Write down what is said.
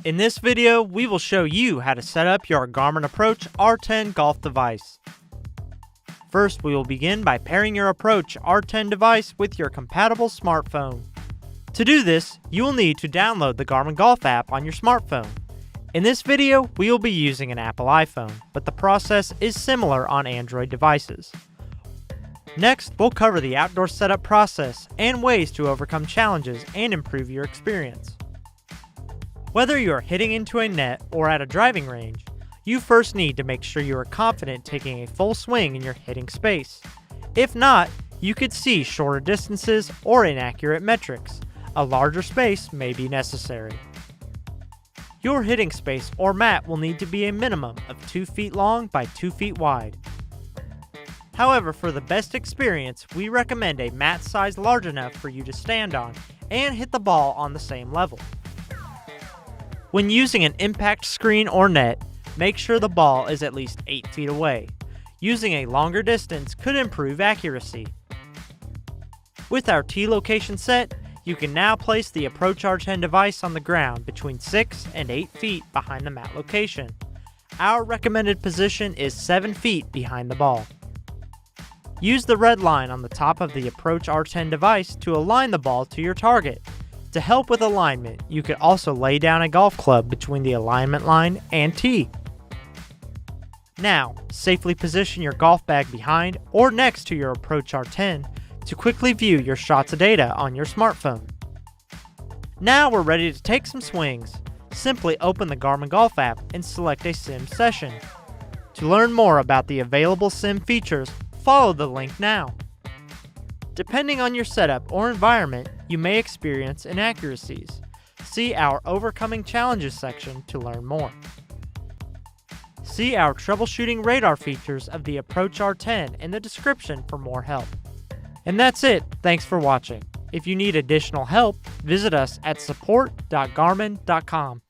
In this video, we will show you how to set up your Garmin Approach R10 golf device. First, we will begin by pairing your Approach R10 device with your compatible smartphone. To do this, you will need to download the Garmin Golf app on your smartphone. In this video, we will be using an Apple iPhone, but the process is similar on Android devices. Next, we'll cover the outdoor setup process and ways to overcome challenges and improve your experience. Whether you are hitting into a net or at a driving range, you first need to make sure you are confident taking a full swing in your hitting space. If not, you could see shorter distances or inaccurate metrics. A larger space may be necessary. Your hitting space or mat will need to be a minimum of 2 feet long by 2 feet wide. However, for the best experience, we recommend a mat size large enough for you to stand on and hit the ball on the same level. When using an impact screen or net, make sure the ball is at least 8 feet away. Using a longer distance could improve accuracy. With our tee location set, you can now place the Approach R10 device on the ground between 6 and 8 feet behind the mat location. Our recommended position is 7 feet behind the ball. Use the red line on the top of the Approach R10 device to align the ball to your target. To help with alignment, you could also lay down a golf club between the alignment line and tee. Now, safely position your golf bag behind or next to your Approach R10 to quickly view your shots of data on your smartphone. Now we're ready to take some swings. Simply open the Garmin Golf app and select a sim session. To learn more about the available sim features, follow the link now. Depending on your setup or environment, you may experience inaccuracies. See our Overcoming Challenges section to learn more. See our troubleshooting radar features of the Approach R10 in the description for more help. And that's it. Thanks for watching. If you need additional help, visit us at support.garmin.com.